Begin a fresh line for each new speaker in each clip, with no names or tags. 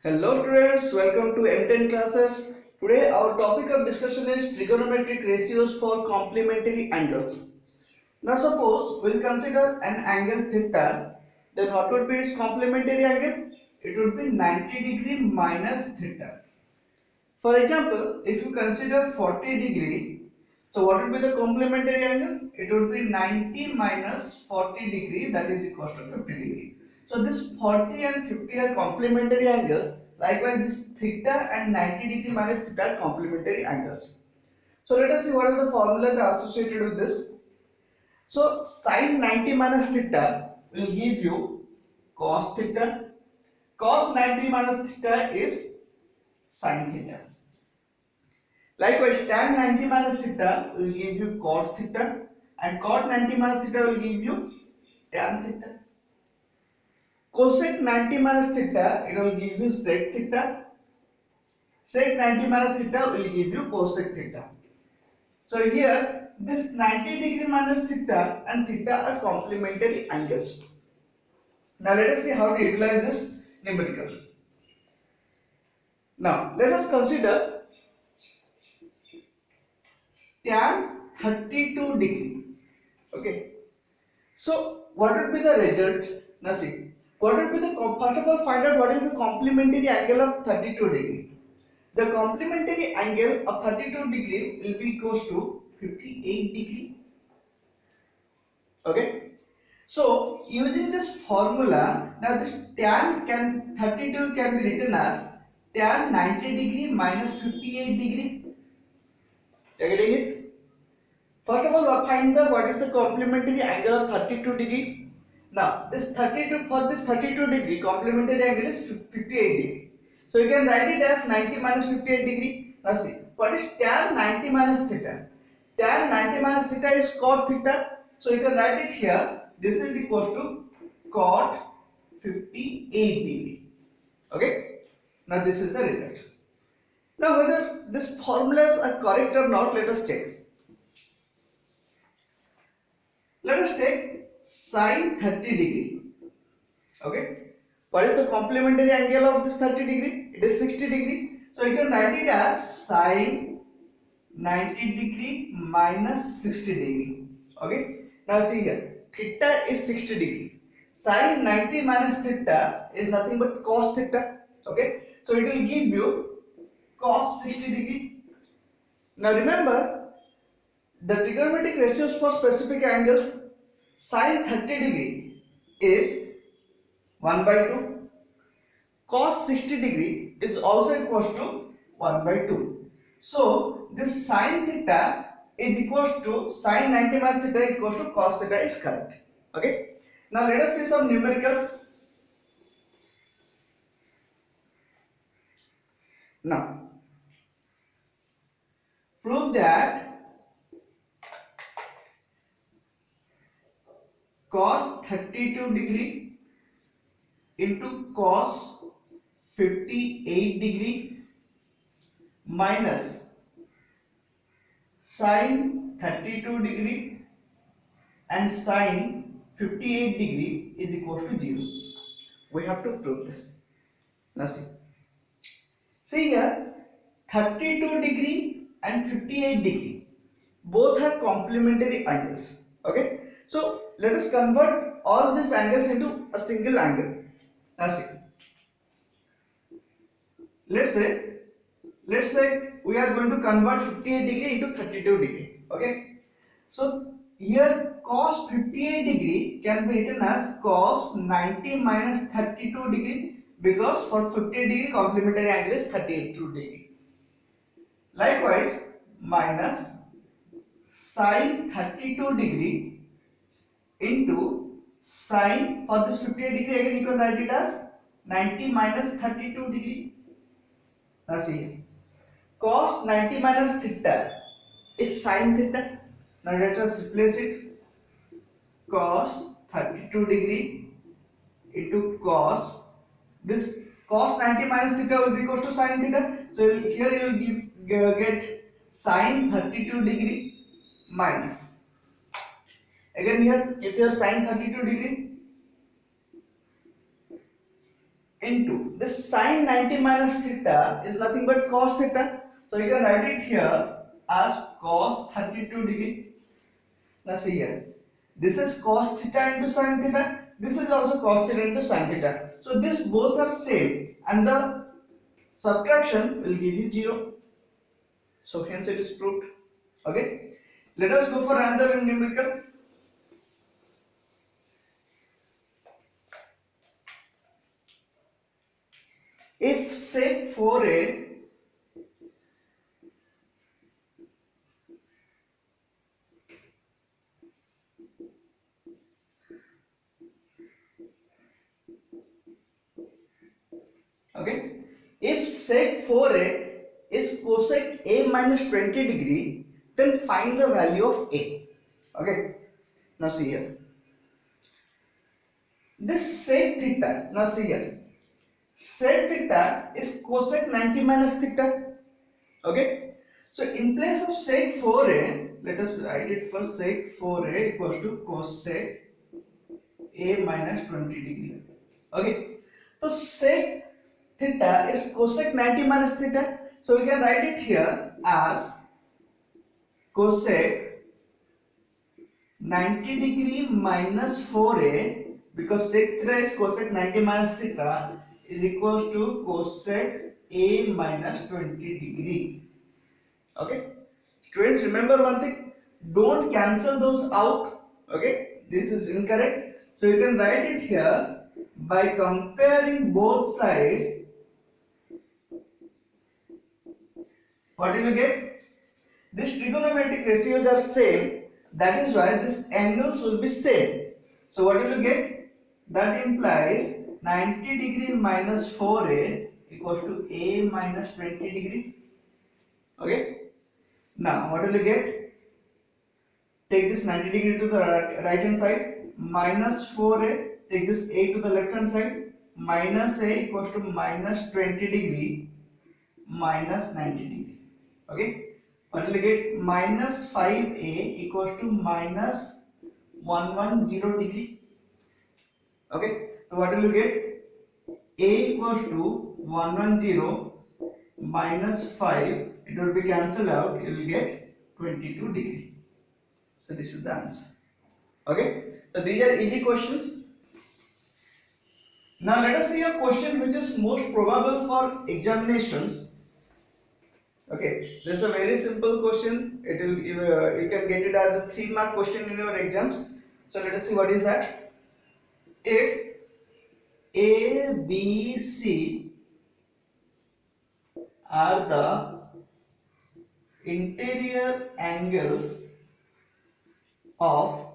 Hello students, welcome to M10 classes. Today our topic of discussion is trigonometric ratios for complementary angles. Now suppose we'll consider an angle theta, then what would be its complementary angle? It would be 90 degree minus theta. For example, if you consider 40 degree, so what would be the complementary angle? It would be 90 minus 40 degree, that is equal to 50 degree. So this 40 and 50 are complementary angles. Likewise, this theta and 90 degree minus theta are complementary angles. So let us see what are the formulas associated with this. So sin 90 minus theta will give you cos theta. Cos 90 minus theta is sin theta. Likewise, tan 90 minus theta will give you cot theta, and cot 90 minus theta will give you tan theta. Cosec 90 minus theta, it will give you sec theta. Sec 90 minus theta will give you cosec theta. So here this 90 degree minus theta and theta are complementary angles. Now let us see how to utilize this numericals. Now let us consider tan 32 degree. Okay. So what would be the result? Now see, what would be the first of all find out what is the complementary angle of 32 degree. The complementary angle of 32 degree will be equals to 58 degree. Okay. So using this formula, now this tan 32 can be written as tan 90 degree minus 58 degree. Are you getting it? First of all, find the what is the complementary angle of 32 degree. Now, this 32 for this 32 degree complementary angle is 58 degree. So you can write it as 90 minus 58 degree. Now see, what is tan 90 minus theta? Tan 90 minus theta is cot theta. So you can write it here. This is equals to cot 58 degree. Okay. Now this is the result. Now whether these formulas are correct or not, let us check. Let us take sine 30 degree. Okay. What is the complementary angle of this 30 degree? It is 60 degree. So you can write it as sine 90 degree minus 60 degree. Okay. Now see here. Theta is 60 degree. Sine 90 minus theta is nothing but cos theta. Okay. So it will give you cos 60 degree. Now remember, the trigonometric ratios for specific angles, sin 30 degree is 1 by 2, cos 60 degree is also equals to 1 by 2. So this sin theta is equals to sin 90 minus theta equals to cos theta is correct. Okay. Now let us see some numericals. Now prove that cos 32 degree into cos 58 degree minus sin 32 degree and sin 58 degree is equal to 0. We have to prove this. Now see here, 32 degree and 58 degree both are complementary angles. Okay. So let us convert all these angles into a single angle. Now see, let's say we are going to convert 58 degree into 32 degree. Okay. So here cos 58 degree can be written as cos 90 minus 32 degree, because for 58 degree complementary angle is 32 degree. Likewise, minus sin 32 degree into sin, for this 58 degree again you can write it as 90 minus 32 degree. Now see, cos 90 minus theta is sin theta. Now let us replace it. Cos 32 degree into cos, this cos 90 minus theta will be equal to sin theta. So here you will get sin 32 degree minus, again here keep your sin 32 degree into this sin 90 minus theta is nothing but cos theta. So you can write it here as cos 32 degree. Now see here, this is cos theta into sin theta, this is also cos theta into sin theta. So this both are same and the subtraction will give you 0. So hence it is proved. Okay, let us go for another numerical. If sec 4a okay, if sec 4a is cosec a minus 20 degree, then find the value of a. Okay, now see here, this sec theta, now see here, sec theta is cosec 90 minus theta. Okay, so in place of sec 4a, let us write it first. Sec 4a equals to cosec a minus 20 degree. Okay, so sec theta is cosec 90 minus theta, so we can write it here as cosec 90 degree minus 4a, because sec theta is cosec 90 minus theta is equals to cosec a minus 20 degree. Okay, students, remember one thing, don't cancel those out. Okay, this is incorrect. So you can write it here by comparing both sides. What will you get? These trigonometric ratios are same, that is why these angles will be same. So what will you get? That implies 90 degree minus 4a equals to a minus 20 degree. Okay, now what will you get? Take this 90 degree to the right hand side, minus 4a, take this a to the left hand side, minus a equals to minus 20 degree minus 90 degree. Okay, what will you get? Minus 5a equals to minus 110 degree. Okay, so what will you get? A equals to 110 minus 5, it will be cancelled out, you will get 22 degree. So this is the answer. Okay, so these are easy questions. Now let us see a question which is most probable for examinations. Okay, this is a very simple question. It will you can get it as a 3-mark question in your exams. So let us see what is that. If A, B, C are the interior angles of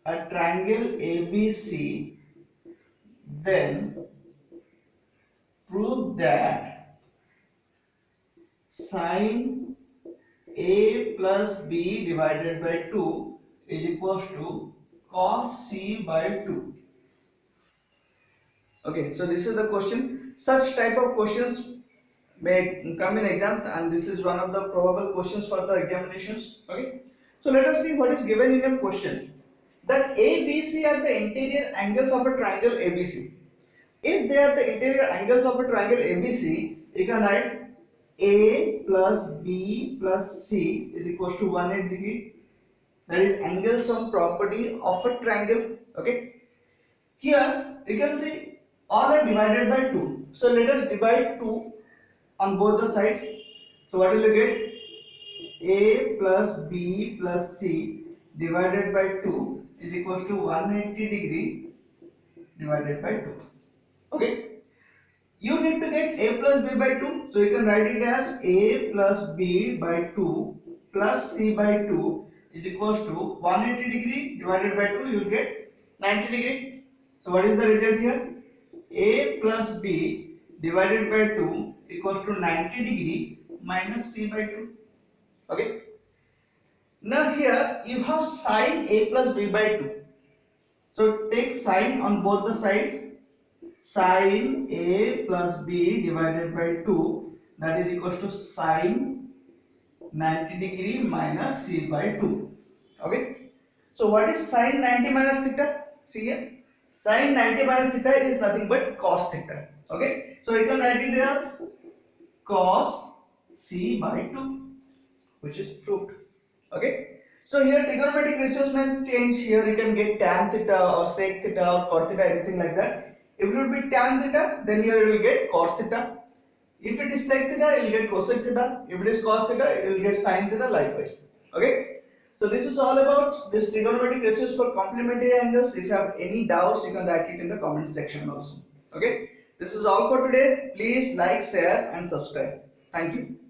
a triangle ABC, then prove that sine A plus B divided by 2 is equals to cos C by 2. Okay, so this is the question. Such type of questions may come in exam, and this is one of the probable questions for the examinations. Okay, so let us see what is given in a question. That A, B, C are the interior angles of a triangle ABC. If they are the interior angles of a triangle ABC, you can write A plus B plus C is equals to 180 degree. That is angle sum property of a triangle. Okay, here you can see all are divided by 2. So let us divide 2 on both the sides. So what will you get? A plus B plus C divided by 2 is equals to 180 degree divided by 2. Okay, you need to get A plus B by 2, so you can write it as A plus B by 2 plus C by 2 is equals to 180 degree divided by 2, you will get 90 degree. So what is the result here? A plus B divided by 2 equals to 90 degree minus C by 2. Okay, now here you have sine A plus B by 2. So take sine on both the sides. Sine A plus B divided by 2, that is equals to sine 90 degree minus C by 2. Okay, so what is sine 90 minus theta? See here, sine 90 minus theta is nothing but cos theta. Okay, so you can write it as cos c by 2, which is proved. Okay, so here trigonometric ratios may change. Here you can get tan theta or sec theta or cot theta, anything like that. If it will be tan theta, then here you will get cot theta. If it is sec theta, you will get cosec theta. If it is cos theta, you will get sin theta, likewise. Okay, so this is all about this trigonometric ratios for complementary angles. If you have any doubts, you can write it in the comment section also. Okay, this is all for today. Please like, share and subscribe. Thank you.